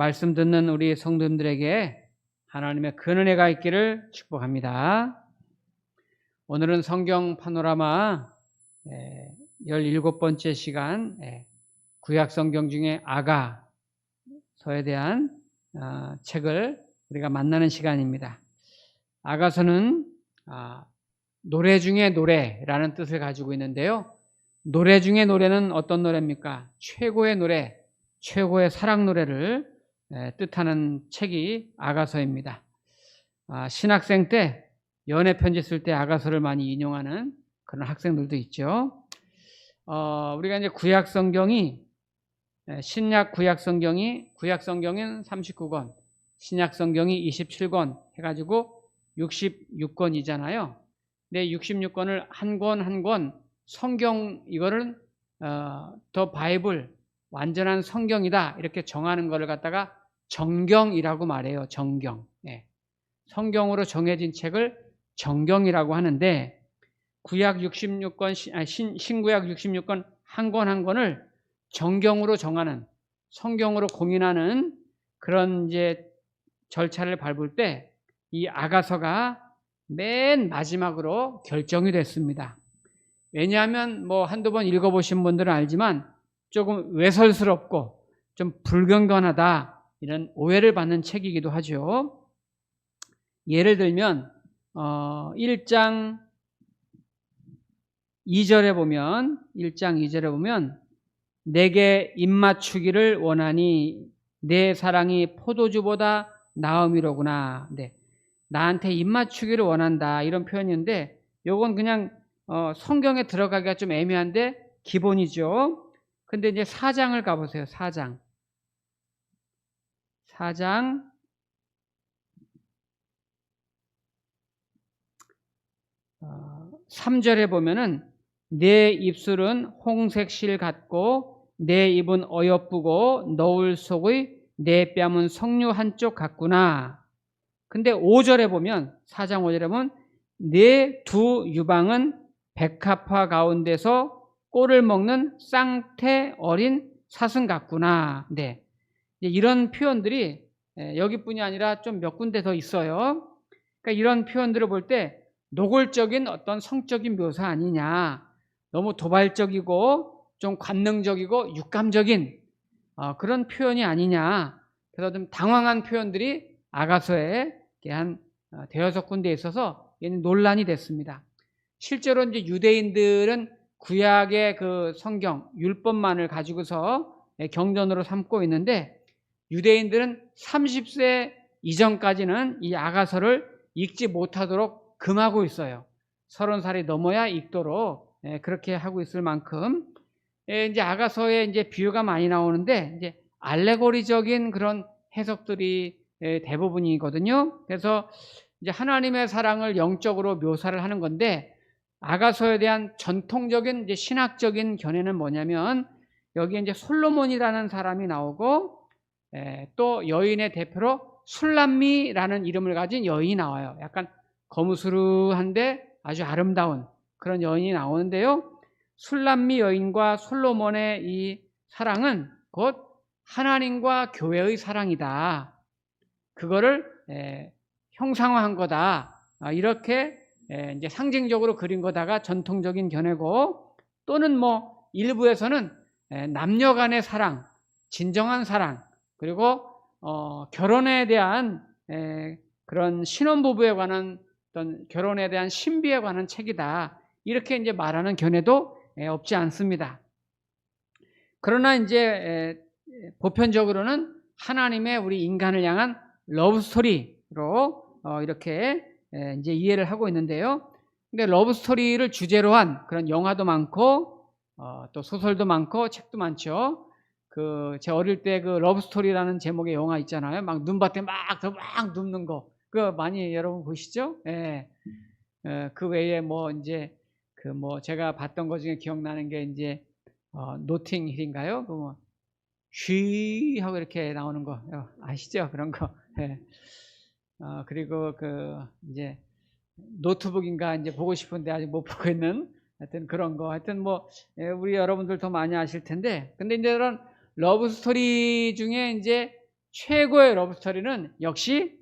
말씀 듣는 우리 성도님들에게 하나님의 큰 은혜가 있기를 축복합니다. 오늘은 성경 파노라마 17번째 시간, 구약 성경 중에 아가서에 대한 책을 우리가 만나는 시간입니다. 아가서는 노래 중에 노래라는 뜻을 가지고 있는데요. 노래 중에 노래는 어떤 노래입니까? 최고의 노래, 최고의 사랑 노래를 뜻하는 책이 아가서입니다. 신학생 때 연애 편지 쓸 때 아가서를 많이 인용하는 그런 학생들도 있죠. 우리가 이제 구약 성경이 신약 구약 성경은 39권, 신약 성경이 27권 해가지고 66권이잖아요. 근데 66권을 한 권 한 권 성경 이거를 더 바이블 완전한 성경이다 이렇게 정하는 것을 갖다가 정경이라고 말해요. 정경. 성경으로 정해진 책을 정경이라고 하는데 구약 66권 신구약 66권 한 권 한 권을 정경으로 정하는 성경으로 공인하는 그런 이제 절차를 밟을 때 이 아가서가 맨 마지막으로 결정이 됐습니다. 왜냐하면 뭐 한두 번 읽어보신 분들은 알지만 조금 외설스럽고 좀 불경건하다 이런 오해를 받는 책이기도 하죠. 예를 들면 1장 2절에 보면 내게 입맞추기를 원하니 내 사랑이 포도주보다 나음이로구나. 네. 나한테 입맞추기를 원한다 이런 표현인데 요건 그냥 성경에 들어가기가 좀 애매한데 기본이죠. 근데 이제 4장을 가보세요. 4장 3절에 보면은 내 입술은 홍색 실 같고 내 입은 어여쁘고 너울 속의 내 뺨은 석류 한쪽 같구나. 근데 5절에 보면 4장 5절에 보면 내 두 유방은 백합화 가운데서 꼴을 먹는 쌍태 어린 사슴 같구나. 네. 이런 표현들이 여기뿐이 아니라 좀 몇 군데 더 있어요. 그러니까 이런 표현들을 볼 때 노골적인 어떤 성적인 묘사 아니냐. 너무 도발적이고 좀 관능적이고 육감적인 그런 표현이 아니냐. 그래서 좀 당황한 표현들이 아가서에 한 대여섯 군데에 있어서 논란이 됐습니다. 실제로 이제 유대인들은 구약의 그 성경 율법만을 가지고서 경전으로 삼고 있는데 유대인들은 30세 이전까지는 이 아가서를 읽지 못하도록 금하고 있어요. 30살이 넘어야 읽도록 그렇게 하고 있을 만큼 이제 아가서에 이제 비유가 많이 나오는데 이제 알레고리적인 그런 해석들이 대부분이거든요. 그래서 이제 하나님의 사랑을 영적으로 묘사를 하는 건데 아가서에 대한 전통적인 이제 신학적인 견해는 뭐냐면 여기에 이제 솔로몬이라는 사람이 나오고 또 여인의 대표로 술람미라는 이름을 가진 여인이 나와요. 약간 거무스르한데 아주 아름다운 그런 여인이 나오는데요. 술람미 여인과 솔로몬의 이 사랑은 곧 하나님과 교회의 사랑이다. 그거를 형상화한 거다. 이렇게 이제 상징적으로 그린 거다가 전통적인 견해고 또는 뭐 일부에서는 남녀 간의 사랑, 진정한 사랑 그리고 결혼에 대한 그런 신혼부부에 관한 어떤 결혼에 대한 신비에 관한 책이다. 이렇게 이제 말하는 견해도 없지 않습니다. 그러나 이제 보편적으로는 하나님의 우리 인간을 향한 러브 스토리로 이렇게 이제 이해를 하고 있는데요. 그러니까 러브 스토리를 주제로 한 그런 영화도 많고 또 소설도 많고 책도 많죠. 제 어릴 때 그 러브 스토리라는 제목의 영화 있잖아요. 막 눈밭에 막 눕는 거. 그거 많이 여러분 보시죠? 예. 그 외에 뭐 이제 제가 봤던 것 중에 기억나는 게 이제 노팅힐인가요? 쉬 하고 이렇게 나오는 거 아시죠? 그런 거. 예. 그리고 이제 노트북인가 이제 보고 싶은데 아직 못 보고 있는 하여튼 그런 거. 하여튼 우리 여러분들 더 많이 아실 텐데. 근데 이제 이런 러브 스토리 중에 이제 최고의 러브스토리는 역시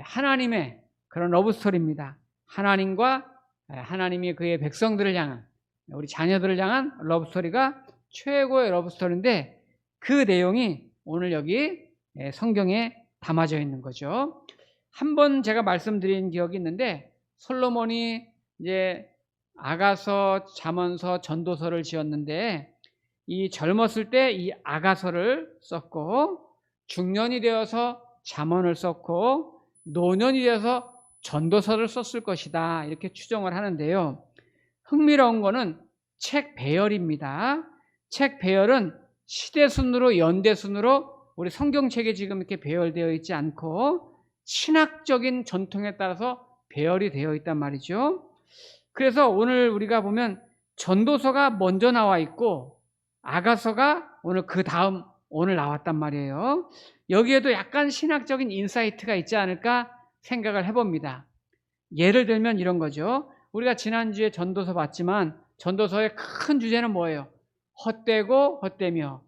하나님의 그런 러브스토리입니다. 하나님과 하나님이 그의 백성들을 향한, 우리 자녀들을 향한 러브스토리가 최고의 러브스토리인데, 그 내용이 오늘 여기 성경에 담아져 있는 거죠. 한번 제가 말씀드린 기억이 있는데, 솔로몬이 이제 아가서, 잠언서, 전도서를 지었는데, 이 젊었을 때 이 아가서를 썼고, 중년이 되어서 잠언을 썼고, 노년이 되어서 전도서를 썼을 것이다, 이렇게 추정을 하는데요. 흥미로운 거는 책 배열입니다. 책 배열은 시대순으로, 연대순으로 우리 성경책에 지금 이렇게 배열되어 있지 않고 신학적인 전통에 따라서 배열이 되어 있단 말이죠. 그래서 오늘 우리가 보면 전도서가 먼저 나와 있고 아가서가 오늘 그 다음 오늘 나왔단 말이에요. 여기에도 약간 신학적인 인사이트가 있지 않을까 생각을 해봅니다. 예를 들면 이런 거죠. 우리가 지난주에 전도서 봤지만 전도서의 큰 주제는 뭐예요? 헛되고 헛되며,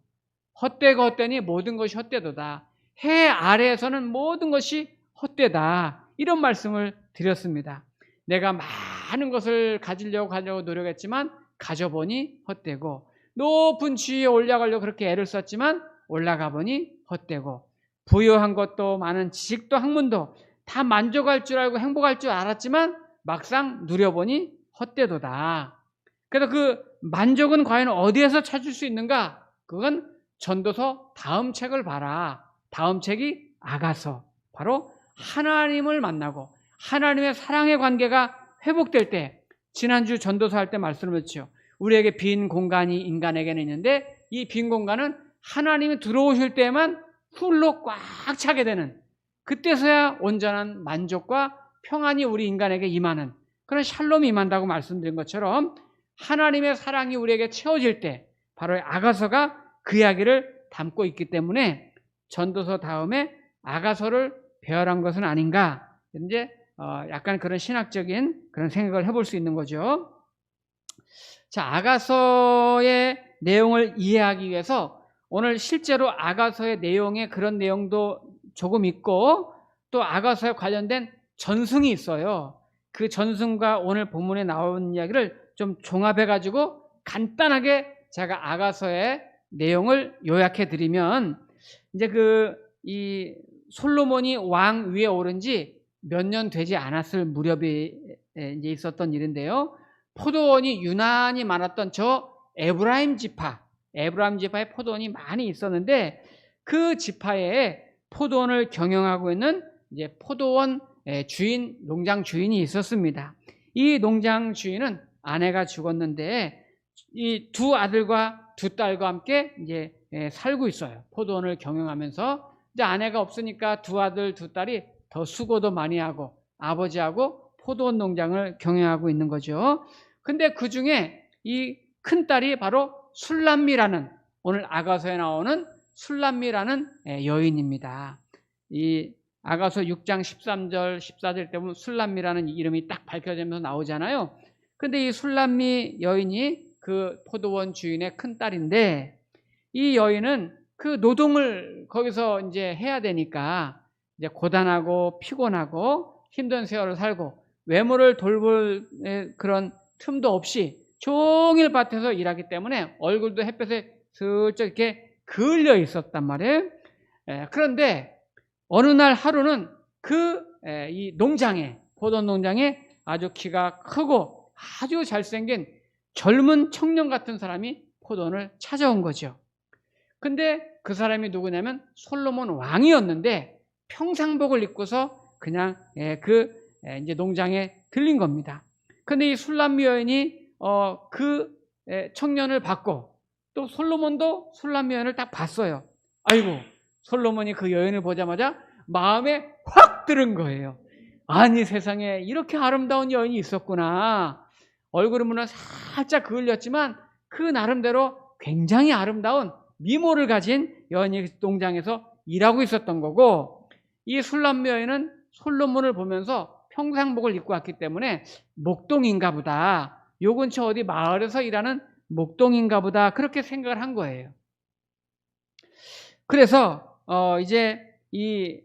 헛되고 헛되니 모든 것이 헛되도다. 해 아래에서는 모든 것이 헛되다, 이런 말씀을 드렸습니다. 내가 많은 것을 가지려고 노력했지만 가져보니 헛되고, 높은 지위에 올라가려고 그렇게 애를 썼지만 올라가 보니 헛되고, 부유한 것도 많은 지식도 학문도 다 만족할 줄 알고 행복할 줄 알았지만 막상 누려보니 헛되도다. 그래서 그 만족은 과연 어디에서 찾을 수 있는가? 그건 전도서 다음 책을 봐라. 다음 책이 아가서. 바로 하나님을 만나고 하나님의 사랑의 관계가 회복될 때, 지난주 전도서 할 때 말씀을 했죠. 우리에게 빈 공간이 인간에게는 있는데 이 빈 공간은 하나님이 들어오실 때만 풀로 꽉 차게 되는, 그때서야 온전한 만족과 평안이 우리 인간에게 임하는 그런 샬롬이 임한다고 말씀드린 것처럼, 하나님의 사랑이 우리에게 채워질 때 바로 아가서가 그 이야기를 담고 있기 때문에 전도서 다음에 아가서를 배열한 것은 아닌가, 이제 약간 그런 신학적인 그런 생각을 해볼 수 있는 거죠. 자, 아가서의 내용을 이해하기 위해서 오늘 실제로 아가서의 내용에 그런 내용도 조금 있고, 또 아가서에 관련된 전승이 있어요. 그 전승과 오늘 본문에 나온 이야기를 좀 종합해 가지고 간단하게 제가 아가서의 내용을 요약해 드리면, 이제 이 솔로몬이 왕 위에 오른 지 몇 년 되지 않았을 무렵에 이제 있었던 일인데요. 포도원이 유난히 많았던 저 에브라임 지파에 포도원이 많이 있었는데, 그 지파에 포도원을 경영하고 있는 이제 포도원 주인, 농장 주인이 있었습니다. 이 농장 주인은 아내가 죽었는데 이 두 아들과 두 딸과 함께 이제 살고 있어요. 포도원을 경영하면서. 이제 아내가 없으니까 두 아들 두 딸이 더 수고도 많이 하고 아버지하고 포도원 농장을 경영하고 있는 거죠. 근데 그 중에 이 큰 딸이 바로 술람미라는, 오늘 아가서에 나오는 술람미라는 여인입니다. 이 아가서 6장 13절 14절 때 보면 술람미라는 이름이 딱 밝혀지면서 나오잖아요. 근데 이 술람미 여인이 그 포도원 주인의 큰 딸인데, 이 여인은 그 노동을 거기서 이제 해야 되니까 이제 고단하고 피곤하고 힘든 세월을 살고 외모를 돌볼 그런 틈도 없이 종일 밭에서 일하기 때문에 얼굴도 햇볕에 슬쩍 이렇게 그을려 있었단 말이에요. 그런데 어느 날 하루는 이 농장에, 포도원 농장에 아주 키가 크고 아주 잘생긴 젊은 청년 같은 사람이 포도원을 찾아온 거죠. 근데 그 사람이 누구냐면 솔로몬 왕이었는데 평상복을 입고서 그냥 이제 농장에 들린 겁니다. 근데 이 술람미 여인이 그 청년을 봤고, 또 솔로몬도 술람미 여인을 딱 봤어요. 아이고, 솔로몬이 그 여인을 보자마자 마음에 확 들은 거예요. 아니, 세상에 이렇게 아름다운 여인이 있었구나. 얼굴은 물론 살짝 그을렸지만 그 나름대로 굉장히 아름다운 미모를 가진 여인이 농장에서 일하고 있었던 거고, 이 술람미 여인은 솔로몬을 보면서 평상복을 입고 왔기 때문에 목동인가 보다, 요 근처 어디 마을에서 일하는 목동인가 보다, 그렇게 생각을 한 거예요. 그래서 이제 이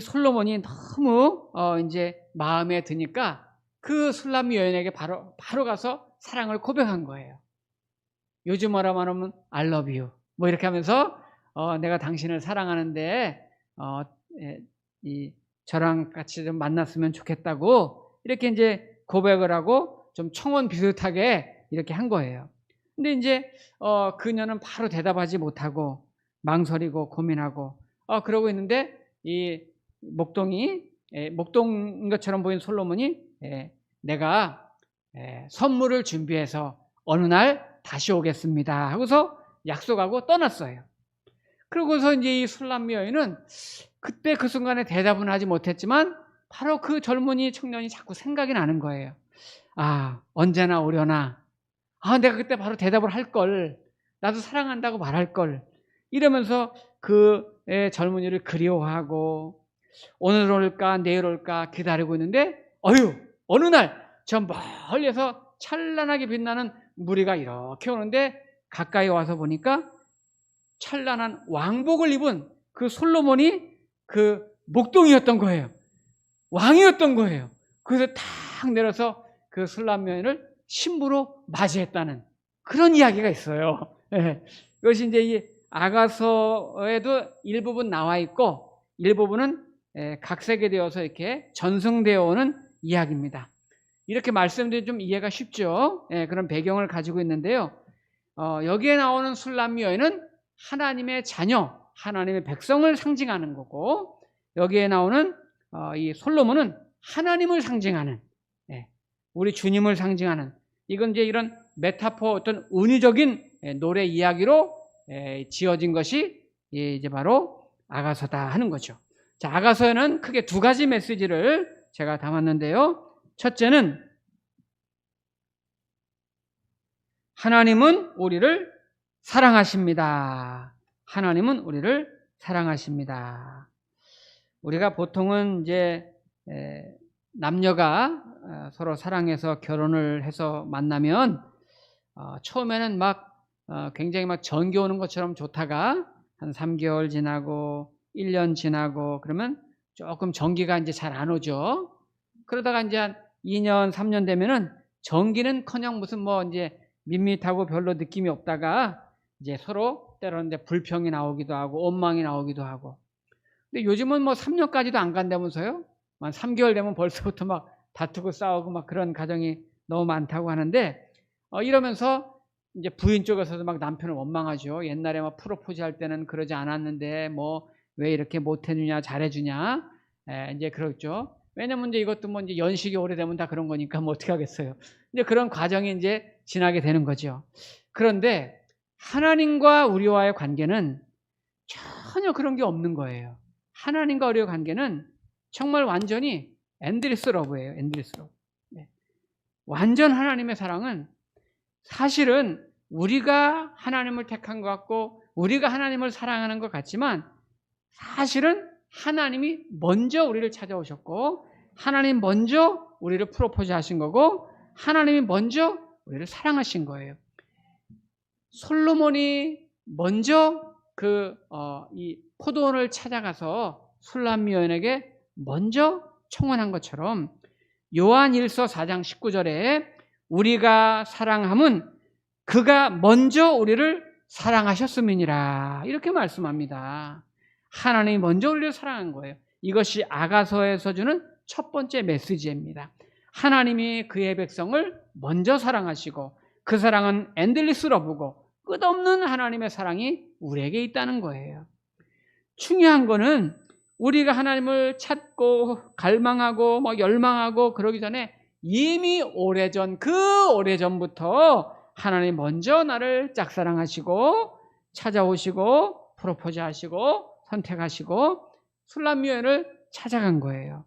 솔로몬이 너무 이제 마음에 드니까 그 술람 여인에게 바로 가서 사랑을 고백한 거예요. 요즘 뭐라 말하면 I love you 뭐 이렇게 하면서 내가 당신을 사랑하는데 저랑 같이 좀 만났으면 좋겠다고 이렇게 이제 고백을 하고 좀 청혼 비슷하게 이렇게 한 거예요. 근데 이제 그녀는 바로 대답하지 못하고 망설이고 고민하고 그러고 있는데 이 목동인 것처럼 보인 솔로몬이 내가 선물을 준비해서 어느 날 다시 오겠습니다 하고서 약속하고 떠났어요. 그러고서 이제 이 술람 여인은 그때 그 순간에 대답은 하지 못했지만 바로 그 젊은이 청년이 자꾸 생각이 나는 거예요. 언제나 오려나. 내가 그때 바로 대답을 할 걸. 나도 사랑한다고 말할 걸. 이러면서 그 젊은이를 그리워하고 오늘 올까 내일 올까 기다리고 있는데 어느 날 저 멀리서 찬란하게 빛나는 무리가 이렇게 오는데 가까이 와서 보니까 찬란한 왕복을 입은 그 솔로몬이 그 목동이었던 거예요. 왕이었던 거예요. 그래서 탁 내려서 그 술람 여인을 신부로 맞이했다는 그런 이야기가 있어요. 이것이 이제 이 아가서에도 일부분 나와 있고 일부분은 각색이 되어서 이렇게 전승되어 오는 이야기입니다. 이렇게 말씀드리면 좀 이해가 쉽죠. 그런 배경을 가지고 있는데요. 여기에 나오는 술람 여인은 하나님의 자녀, 하나님의 백성을 상징하는 거고 여기에 나오는 이 솔로몬은 하나님을 상징하는 우리 주님을 상징하는 이건 이제 이런 메타포 어떤 은유적인 노래 이야기로 지어진 것이 이제 바로 아가서다 하는 거죠. 자, 아가서에는 크게 두 가지 메시지를 제가 담았는데요. 첫째는 하나님은 우리를 사랑하십니다. 하나님은 우리를 사랑하십니다. 우리가 보통은 이제 남녀가 서로 사랑해서 결혼을 해서 만나면 처음에는 막 굉장히 막 전기 오는 것처럼 좋다가 한 3개월 지나고 1년 지나고 그러면 조금 전기가 이제 잘 안 오죠. 그러다가 이제 한 2년, 3년 되면은 전기는커녕 무슨 뭐 이제 밋밋하고 별로 느낌이 없다가 이제 서로 때로는 이제 불평이 나오기도 하고 원망이 나오기도 하고. 근데 요즘은 뭐 3년까지도 안 간다면서요? 한 3개월 되면 벌써부터 막 다투고 싸우고 막 그런 가정이 너무 많다고 하는데 이러면서 이제 부인 쪽에서도 막 남편을 원망하죠. 옛날에 막 프로포즈 할 때는 그러지 않았는데 뭐 왜 이렇게 못해주냐 잘해주냐 이제 그렇죠. 왜냐면 이제 이것도 뭐 이제 연식이 오래되면 다 그런 거니까 뭐 어떻게 하겠어요. 이제 그런 과정이 이제 지나게 되는 거죠. 그런데 하나님과 우리와의 관계는 전혀 그런 게 없는 거예요. 하나님과 우리의 관계는 정말 완전히 엔드리스 러브예요. 엔드리스 러브. 완전 하나님의 사랑은 사실은 우리가 하나님을 택한 것 같고 우리가 하나님을 사랑하는 것 같지만 사실은 하나님이 먼저 우리를 찾아오셨고 하나님 먼저 우리를 프로포즈 하신 거고 하나님이 먼저 우리를 사랑하신 거예요. 솔로몬이 먼저 이 포도원을 찾아가서 술람 여인에게 먼저 청혼한 것처럼 요한일서 4장 19절에 우리가 사랑함은 그가 먼저 우리를 사랑하셨음이니라 이렇게 말씀합니다. 하나님이 먼저 우리를 사랑한 거예요. 이것이 아가서에서 주는 첫 번째 메시지입니다. 하나님이 그의 백성을 먼저 사랑하시고 그 사랑은 엔들리스 러브고 끝없는 하나님의 사랑이 우리에게 있다는 거예요. 중요한 거는 우리가 하나님을 찾고 갈망하고 뭐 열망하고 그러기 전에 이미 오래전부터 하나님 먼저 나를 짝사랑하시고 찾아오시고 프로포즈 하시고 선택하시고 술람 여인을 찾아간 거예요.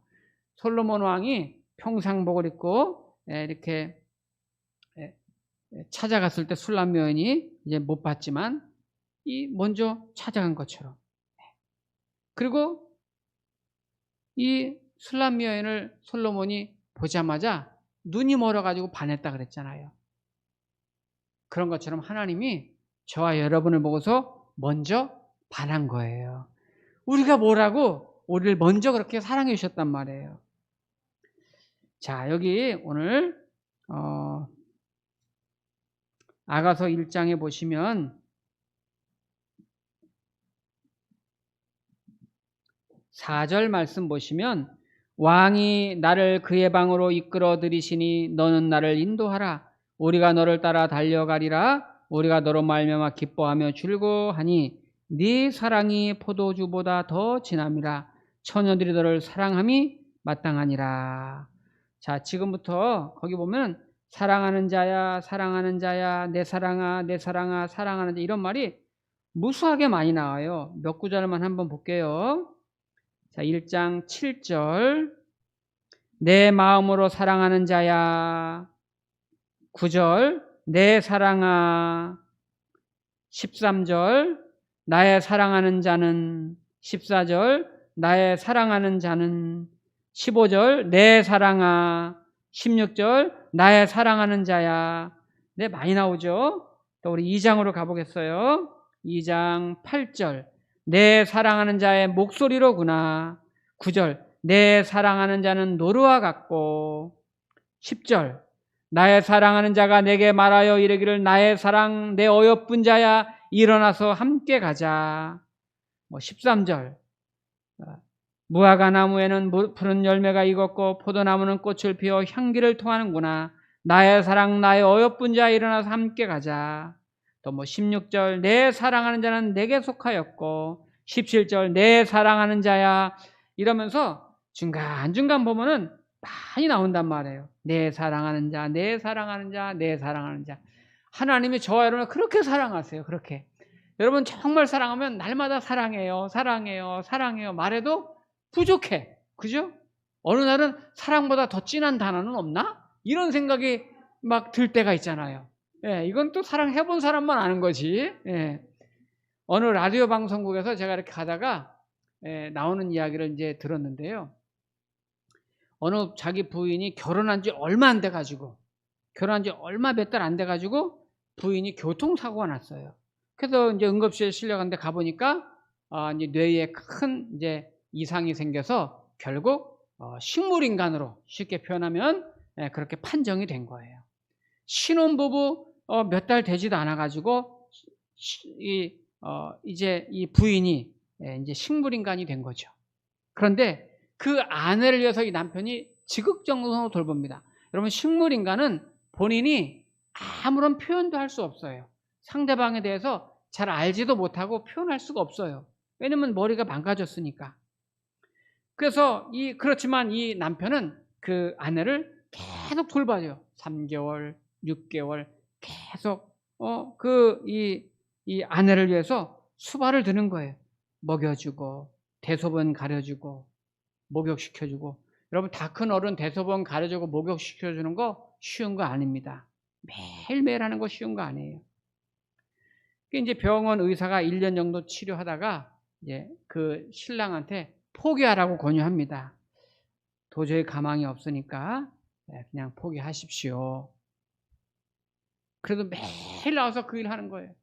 솔로몬 왕이 평상복을 입고 이렇게 찾아갔을 때 술람 여인이 이제 못 봤지만 이 먼저 찾아간 것처럼. 그리고 이 술람 여인을 솔로몬이 보자마자 눈이 멀어가지고 반했다 그랬잖아요. 그런 것처럼 하나님이 저와 여러분을 보고서 먼저 반한 거예요. 우리가 뭐라고 우리를 먼저 그렇게 사랑해 주셨단 말이에요. 자, 여기 오늘 아가서 1장에 보시면 4절 말씀 보시면 왕이 나를 그의 방으로 이끌어 들이시니 너는 나를 인도하라. 우리가 너를 따라 달려가리라. 우리가 너로 말미암아 기뻐하며 즐거워하니 네 사랑이 포도주보다 더 진함이라. 처녀들이 너를 사랑함이 마땅하니라. 자, 지금부터 거기 보면 사랑하는 자야, 사랑하는 자야, 내 사랑아, 내 사랑아, 사랑하는 자, 이런 말이 무수하게 많이 나와요. 몇 구절만 한번 볼게요. 자, 1장 7절 내 마음으로 사랑하는 자야. 9절 내 사랑아. 13절 나의 사랑하는 자는. 14절 나의 사랑하는 자는. 15절 내 사랑아. 16절 나의 사랑하는 자야. 네, 많이 나오죠. 또 우리 2장으로 가보겠어요. 2장 8절 내 사랑하는 자의 목소리로구나. 9절 내 사랑하는 자는 노루와 같고. 10절 나의 사랑하는 자가 내게 말하여 이르기를 나의 사랑 내 어여쁜 자야 일어나서 함께 가자. 13절 무화과 나무에는 푸른 열매가 익었고 포도나무는 꽃을 피워 향기를 토하는구나. 나의 사랑 나의 어여쁜 자야 일어나서 함께 가자. 또 16절 내 사랑하는 자는 내게 속하였고. 17절 내 사랑하는 자야. 이러면서 중간중간 보면은 많이 나온단 말이에요. 내 사랑하는 자, 내 사랑하는 자, 내 사랑하는 자. 하나님이 저와 여러분을 그렇게 사랑하세요. 그렇게. 여러분 정말 사랑하면 날마다 사랑해요, 사랑해요, 사랑해요 말해도 부족해. 그죠? 어느 날은 사랑보다 더 진한 단어는 없나? 이런 생각이 막 들 때가 있잖아요. 예, 이건 또 사랑해본 사람만 아는 거지. 예. 어느 라디오 방송국에서 제가 이렇게 가다가 나오는 이야기를 이제 들었는데요. 어느 자기 부인이 결혼한 지 얼마 안 돼가지고, 결혼한 지 얼마 몇 달 안 돼가지고 부인이 교통사고가 났어요. 그래서 이제 응급실에 실려갔는데 가보니까 이제 뇌에 큰 이제 이상이 생겨서 결국 식물인간으로 쉽게 표현하면 그렇게 판정이 된 거예요. 신혼부부 몇 달 되지도 않아가지고 이제 이 부인이 이제 식물인간이 된 거죠. 그런데 그 아내를 위해서 이 남편이 지극정성으로 돌봅니다. 여러분 식물인간은 본인이 아무런 표현도 할 수 없어요. 상대방에 대해서 잘 알지도 못하고 표현할 수가 없어요. 왜냐면 머리가 망가졌으니까. 그래서 그렇지만 이 남편은 그 아내를 계속 돌봐줘요. 3개월, 6개월 계속 이 아내를 위해서 수발을 드는 거예요. 먹여주고 대소변 가려주고 목욕시켜주고. 여러분 다 큰 어른 대소변 가려주고 목욕시켜주는 거 쉬운 거 아닙니다. 매일매일 하는 거 쉬운 거 아니에요. 이제 병원 의사가 1년 정도 치료하다가 이제 그 신랑한테 포기하라고 권유합니다. 도저히 가망이 없으니까 그냥 포기하십시오. 그래도 매일 나와서 그 일 하는 거예요.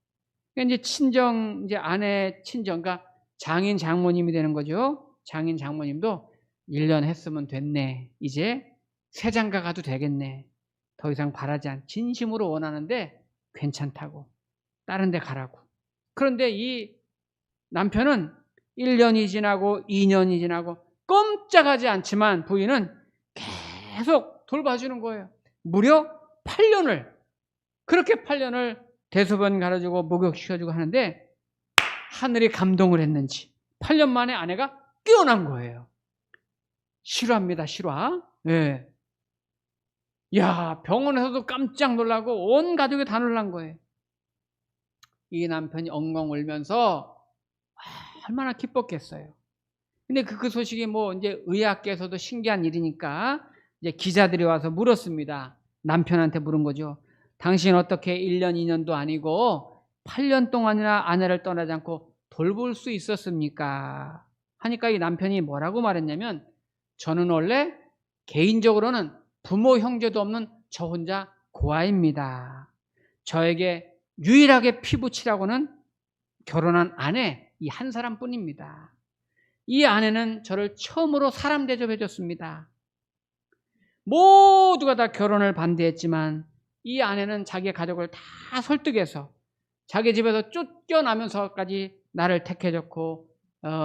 그러니까 이제 아내 친정가 장인 장모님이 되는 거죠. 장인 장모님도 1년 했으면 됐네. 이제 새 장가 가도 되겠네. 더 이상 바라지 않. 진심으로 원하는데 괜찮다고. 다른 데 가라고. 그런데 이 남편은 1년이 지나고 2년이 지나고 꼼짝하지 않지만 부인은 계속 돌봐주는 거예요. 무려 8년을 그렇게 8년을 대소변 가려주고 목욕시켜주고 하는데 하늘이 감동을 했는지 8년 만에 아내가 깨어난 거예요. 실화입니다. 실화. 예. 야, 병원에서도 깜짝 놀라고 온 가족이 다 놀란 거예요. 이 남편이 엉엉 울면서 얼마나 기뻤겠어요. 근데 그 소식이 이제 의학계에서도 신기한 일이니까 이제 기자들이 와서 물었습니다. 남편한테 물은 거죠. 당신 어떻게 1년, 2년도 아니고 8년 동안이나 아내를 떠나지 않고 돌볼 수 있었습니까? 하니까 이 남편이 뭐라고 말했냐면 저는 원래 개인적으로는 부모 형제도 없는 저 혼자 고아입니다. 저에게 유일하게 피부치라고는 결혼한 아내 이 한 사람뿐입니다. 이 아내는 저를 처음으로 사람 대접해 줬습니다. 모두가 다 결혼을 반대했지만 이 아내는 자기의 가족을 다 설득해서 자기 집에서 쫓겨나면서까지 나를 택해줬고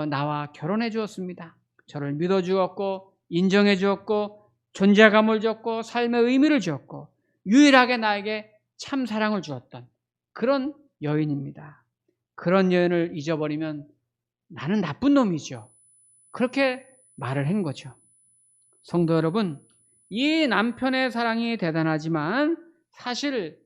나와 결혼해 주었습니다. 저를 믿어 주었고 인정해 주었고 존재감을 줬고 삶의 의미를 주었고 유일하게 나에게 참 사랑을 주었던 그런 여인입니다. 그런 여인을 잊어버리면 나는 나쁜 놈이죠. 그렇게 말을 한 거죠. 성도 여러분, 이 남편의 사랑이 대단하지만 사실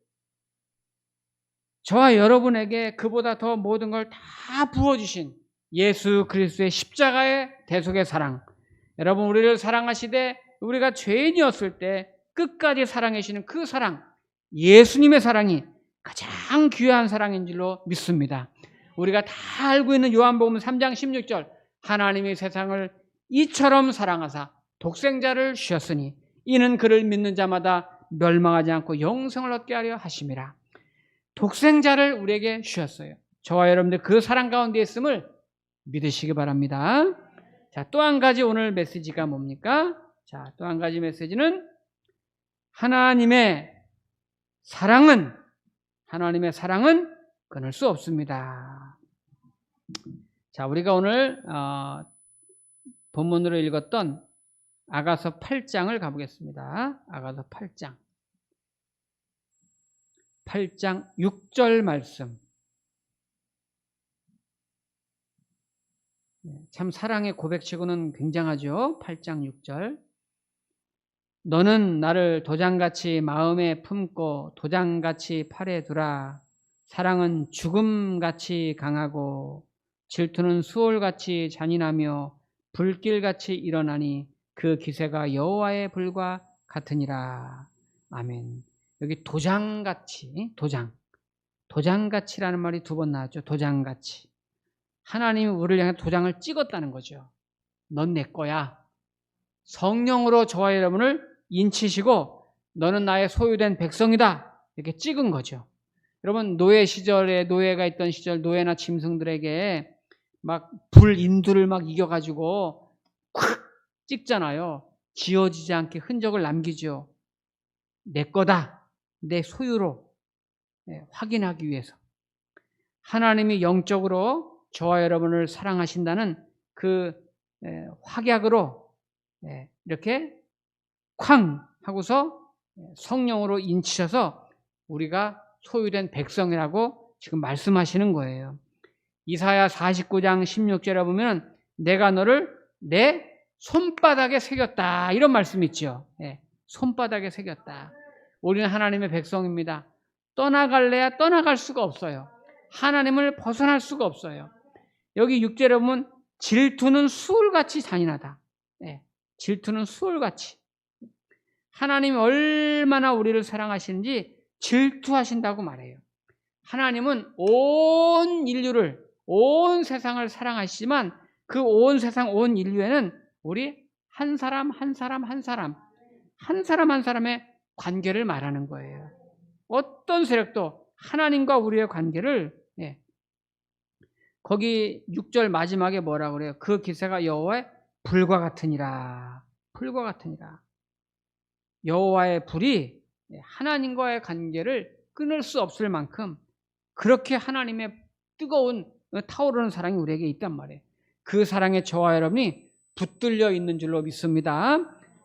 저와 여러분에게 그보다 더 모든 걸 다 부어주신 예수 그리스도의 십자가의 대속의 사랑, 여러분 우리를 사랑하시되 우리가 죄인이었을 때 끝까지 사랑해 주시는 그 사랑, 예수님의 사랑이 가장 귀한 사랑인 줄로 믿습니다. 우리가 다 알고 있는 요한복음 3장 16절, 하나님이 세상을 이처럼 사랑하사 독생자를 주셨으니 이는 그를 믿는 자마다 멸망하지 않고 영생을 얻게 하려 하심이라. 독생자를 우리에게 주셨어요. 저와 여러분들 그 사랑 가운데 있음을 믿으시기 바랍니다. 자, 또 한 가지 오늘 메시지가 뭡니까? 자, 또 한 가지 메시지는 하나님의 사랑은 끊을 수 없습니다. 자, 우리가 오늘 본문으로 읽었던 아가서 8장을 가보겠습니다. 아가서 8장 6절 말씀. 참 사랑의 고백치고는 굉장하죠. 8장 6절. 너는 나를 도장같이 마음에 품고 도장같이 팔에 두라. 사랑은 죽음같이 강하고 질투는 수월같이 잔인하며 불길같이 일어나니 그 기세가 여호와의 불과 같으니라. 아멘. 여기 도장같이, 도장같이라는 말이 두 번 나왔죠. 도장같이. 하나님이 우리를 향해 도장을 찍었다는 거죠. 넌 내 거야. 성령으로 저와 여러분을 인치시고 너는 나의 소유된 백성이다. 이렇게 찍은 거죠. 여러분 노예 시절에 노예가 있던 시절 노예나 짐승들에게 막 불인두를 막 이겨가지고 콱 찍잖아요. 지워지지 않게 흔적을 남기죠. 내 거다. 내 소유로 확인하기 위해서. 하나님이 영적으로 저와 여러분을 사랑하신다는 그 확약으로 이렇게 쾅 하고서 성령으로 인치셔서 우리가 소유된 백성이라고 지금 말씀하시는 거예요. 이사야 49장 16절에 보면 내가 너를 내 손바닥에 새겼다 이런 말씀이 있죠. 손바닥에 새겼다. 우리는 하나님의 백성입니다. 떠나갈래야 떠나갈 수가 없어요. 하나님을 벗어날 수가 없어요. 여기 6절에 보면 질투는 수월같이 잔인하다. 질투는 수월같이. 하나님이 얼마나 우리를 사랑하시는지 질투하신다고 말해요. 하나님은 온 인류를, 온 세상을 사랑하시지만 그 온 세상, 온 인류에는 우리 한 사람 한 사람의 관계를 말하는 거예요. 어떤 세력도 하나님과 우리의 관계를 거기 6절 마지막에 뭐라고 그래요? 그 기세가 여호와의 불과 같으니라. 불과 같으니라. 여호와의 불이 하나님과의 관계를 끊을 수 없을 만큼 그렇게 하나님의 뜨거운 타오르는 사랑이 우리에게 있단 말이에요. 그 사랑에 저와 여러분이 붙들려 있는 줄로 믿습니다.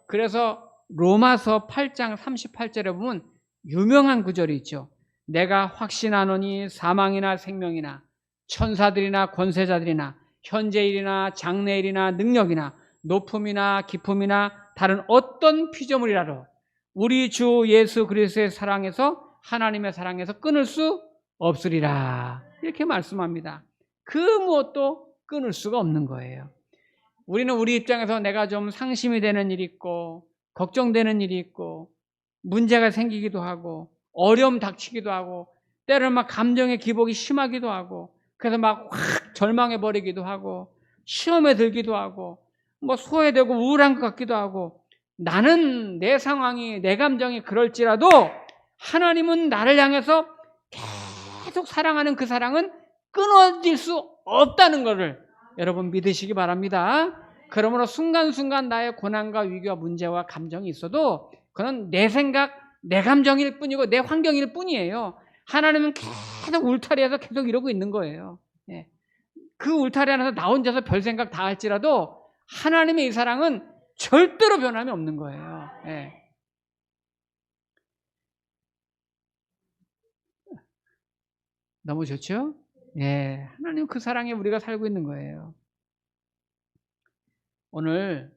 그래서 로마서 8장 38절에 보면 유명한 구절이 있죠. 내가 확신하노니 사망이나 생명이나 천사들이나 권세자들이나 현재일이나 장래일이나 능력이나 높음이나 깊음이나 다른 어떤 피조물이라도 우리 주 예수 그리스도의 사랑에서 하나님의 사랑에서 끊을 수 없으리라. 이렇게 말씀합니다. 그 무엇도 끊을 수가 없는 거예요. 우리는 우리 입장에서 내가 좀 상심이 되는 일이 있고 걱정되는 일이 있고 문제가 생기기도 하고 어려움 닥치기도 하고 때로는 막 감정의 기복이 심하기도 하고 그래서 막 확 절망해버리기도 하고 시험에 들기도 하고 뭐 소외되고 우울한 것 같기도 하고 나는 내 상황이 내 감정이 그럴지라도 하나님은 나를 향해서 계속 사랑하는 그 사랑은 끊어질 수 없다는 것을 여러분 믿으시기 바랍니다. 그러므로 순간순간 나의 고난과 위기와 문제와 감정이 있어도 그건 내 생각, 내 감정일 뿐이고 내 환경일 뿐이에요. 하나님은 계속 울타리에서 계속 이러고 있는 거예요. 예. 그 울타리 안에서 나 혼자서 별 생각 다 할지라도 하나님의 이 사랑은 절대로 변함이 없는 거예요. 예. 너무 좋죠? 예. 하나님 그 사랑에 우리가 살고 있는 거예요. 오늘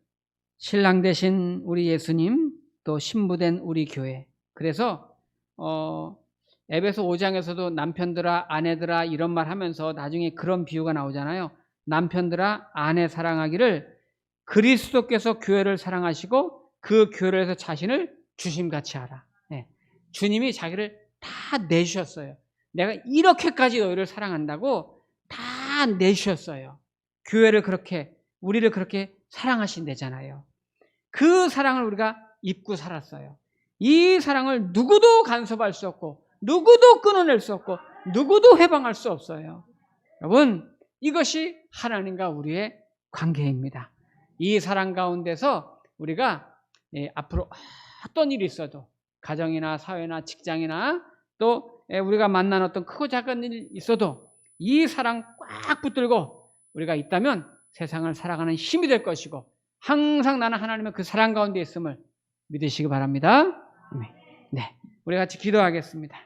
신랑 되신 우리 예수님, 또 신부된 우리 교회. 그래서 에베소 5장에서도 남편들아 아내들아 이런 말 하면서 나중에 그런 비유가 나오잖아요. 남편들아 아내 사랑하기를 그리스도께서 교회를 사랑하시고 그 교회를 해서 자신을 주심같이 하라. 네. 주님이 자기를 다 내주셨어요. 내가 이렇게까지 너희를 사랑한다고 다 내주셨어요. 교회를 그렇게, 우리를 그렇게 사랑하신대잖아요. 그 사랑을 우리가 입고 살았어요. 이 사랑을 누구도 간섭할 수 없고 누구도 끊어낼 수 없고 누구도 해방할 수 없어요. 여러분, 이것이 하나님과 우리의 관계입니다. 이 사랑 가운데서 우리가 앞으로 어떤 일이 있어도 가정이나 사회나 직장이나 또 우리가 만난 어떤 크고 작은 일이 있어도 이 사랑 꽉 붙들고 우리가 있다면 세상을 살아가는 힘이 될 것이고 항상 나는 하나님의 그 사랑 가운데 있음을 믿으시기 바랍니다. 네, 우리 같이 기도하겠습니다.